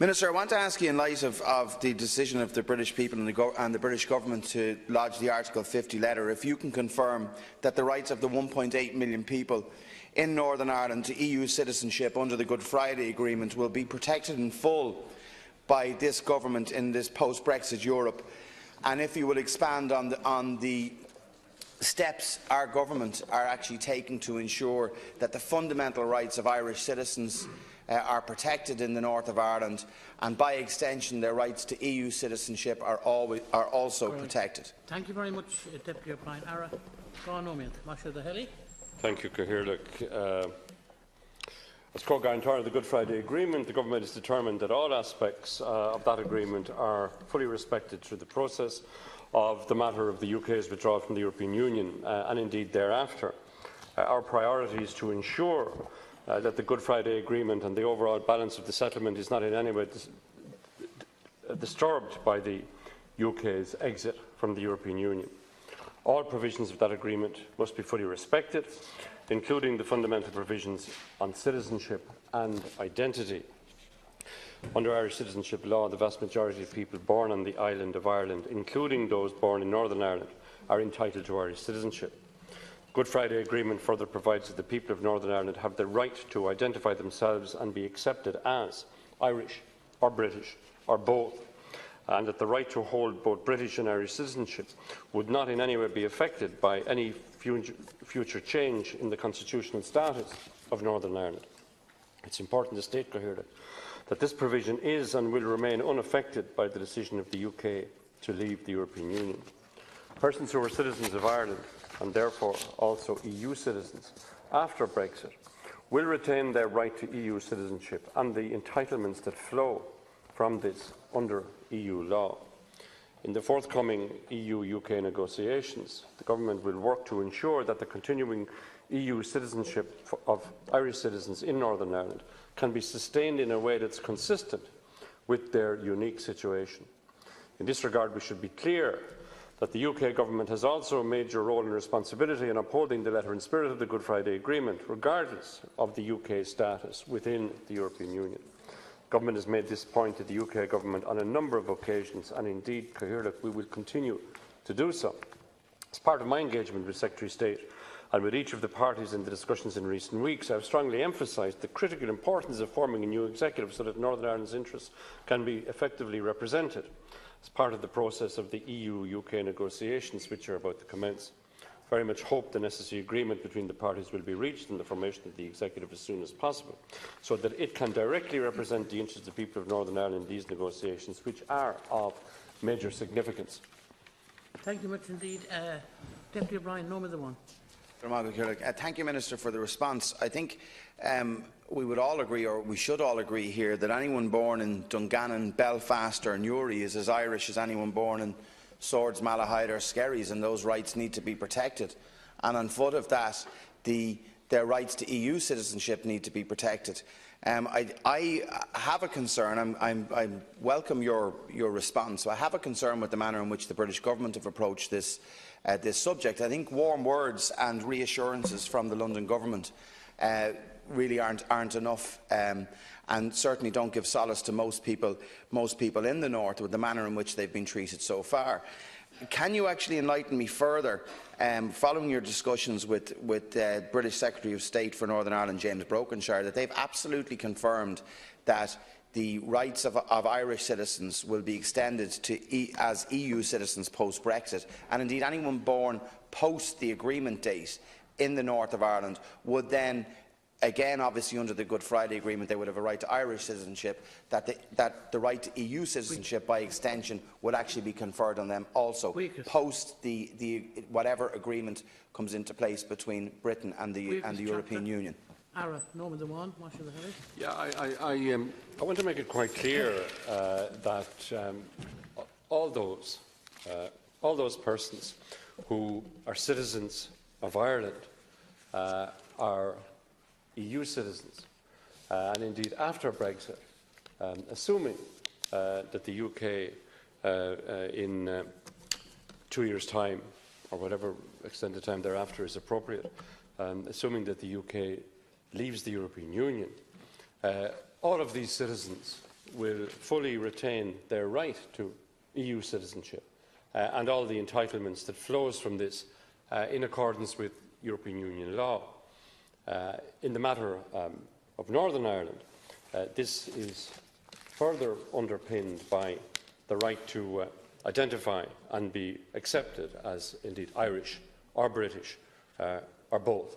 Minister, I want to ask you, in light of the decision of the British people and the British Government to lodge the Article 50 letter, if you can confirm that the rights of the 1.8 million people in Northern Ireland to EU citizenship under the Good Friday Agreement will be protected in full by this government in this post-Brexit Europe, and if you will expand on the steps our government are actually taking to ensure that the fundamental rights of Irish citizens are protected in the north of Ireland, and by extension their rights to EU citizenship are also protected. Thank you very much, Deputy O'Brien. Ara, Thank you, Cathaoirleach. As co-guarantor of the Good Friday Agreement, the Government is determined that all aspects of that agreement are fully respected through the process of the matter of the UK's withdrawal from the European Union and indeed thereafter. Our priority is to ensure that the Good Friday Agreement and the overall balance of the settlement is not in any way disturbed by the UK's exit from the European Union. All provisions of that agreement must be fully respected, including the fundamental provisions on citizenship and identity. Under Irish citizenship law, the vast majority of people born on the island of Ireland, including those born in Northern Ireland, are entitled to Irish citizenship. The Good Friday Agreement further provides that the people of Northern Ireland have the right to identify themselves and be accepted as Irish or British or both, and that the right to hold both British and Irish citizenship would not in any way be affected by any future change in the constitutional status of Northern Ireland. It is important to state, Cathaoirleach, that this provision is and will remain unaffected by the decision of the UK to leave the European Union. Persons who are citizens of Ireland, and therefore also EU citizens, after Brexit, will retain their right to EU citizenship and the entitlements that flow from this under EU law. In the forthcoming EU-UK negotiations, the Government will work to ensure that the continuing EU citizenship of Irish citizens in Northern Ireland can be sustained in a way that is consistent with their unique situation. In this regard, we should be clear that the UK Government has also a major role and responsibility in upholding the letter and spirit of the Good Friday Agreement, regardless of the UK's status within the European Union. The Government has made this point to the UK Government on a number of occasions, and indeed, Cathaoirleach, we will continue to do so. As part of my engagement with Secretary of State and with each of the parties in the discussions in recent weeks, I have strongly emphasised the critical importance of forming a new executive so that Northern Ireland's interests can be effectively represented as part of the process of the EU-UK negotiations which are about to commence. I very much hope the necessary agreement between the parties will be reached in the formation of the executive as soon as possible, so that it can directly represent the interests of the people of Northern Ireland in these negotiations, which are of major significance. Thank you much indeed. Deputy O'Brien, no other one. Thank you, Minister, for the response. I think we would all agree, or we should all agree here, that anyone born in Dungannon, Belfast or Newry is as Irish as anyone born in Swords, Malahide or Skerries, and those rights need to be protected. And on foot of that, their rights to EU citizenship need to be protected. I have a concern. I welcome your response. So I have a concern with the manner in which the British Government have approached this subject. I think warm words and reassurances from the London Government really aren't enough, and certainly don't give solace to most people in the north with the manner in which they've been treated so far. Can you actually enlighten me further, following your discussions with British Secretary of State for Northern Ireland, James Brokenshire, that they've absolutely confirmed that the rights of Irish citizens will be extended to as EU citizens post-Brexit, and indeed anyone born post the agreement date in the north of Ireland would then, again obviously under the Good Friday Agreement, they would have a right to Irish citizenship, that the right to EU citizenship by extension would actually be conferred on them also post the whatever agreement comes into place between Britain and the European Union. Yeah, I want to make it quite clear that all those persons who are citizens of Ireland are EU citizens, and indeed after Brexit, assuming that the UK in 2 years' time, or whatever extended time thereafter is appropriate, assuming that the UK leaves the European Union, all of these citizens will fully retain their right to EU citizenship and all the entitlements that flows from this in accordance with European Union law. In the matter of Northern Ireland, this is further underpinned by the right to identify and be accepted as indeed Irish or British or both.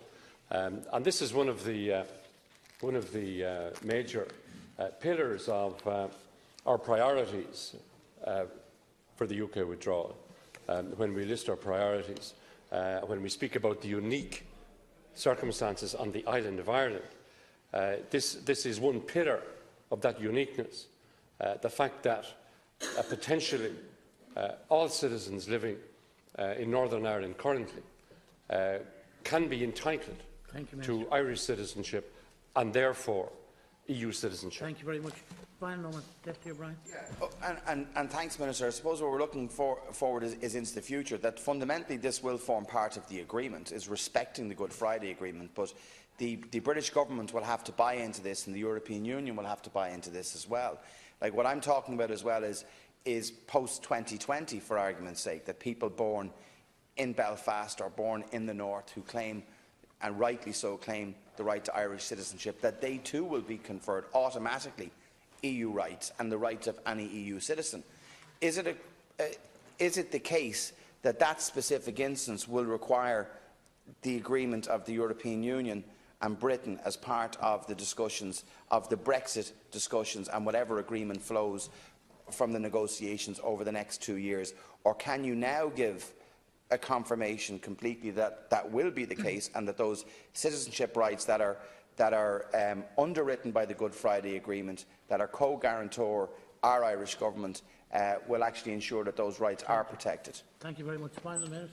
And this is one of the major pillars of our priorities for the UK withdrawal. When we list our priorities, when we speak about the unique circumstances on the island of Ireland, this is one pillar of that uniqueness, the fact that potentially all citizens living in Northern Ireland currently can be entitled to Irish citizenship and therefore EU citizenship. Thank you very much. Final moment, Deputy O'Brien. Yeah. Oh, and thanks, Minister. I suppose what we're looking forward is into the future, that fundamentally this will form part of the agreement, is respecting the Good Friday Agreement, but the British government will have to buy into this and the European Union will have to buy into this as well. Like what I'm talking about as well is post-2020, for argument's sake, that people born in Belfast or born in the north who claim, and rightly so, claim the right to Irish citizenship, that they too will be conferred automatically EU rights and the rights of any EU citizen. Is it the case that that specific instance will require the agreement of the European Union and Britain as part of the discussions, of the Brexit discussions and whatever agreement flows from the negotiations over the next 2 years? Or can you now give a confirmation completely that that will be the case and that those citizenship rights that are underwritten by the Good Friday Agreement, that are co-guarantor our Irish Government, will actually ensure that those rights are protected? Thank you very much. Final minute.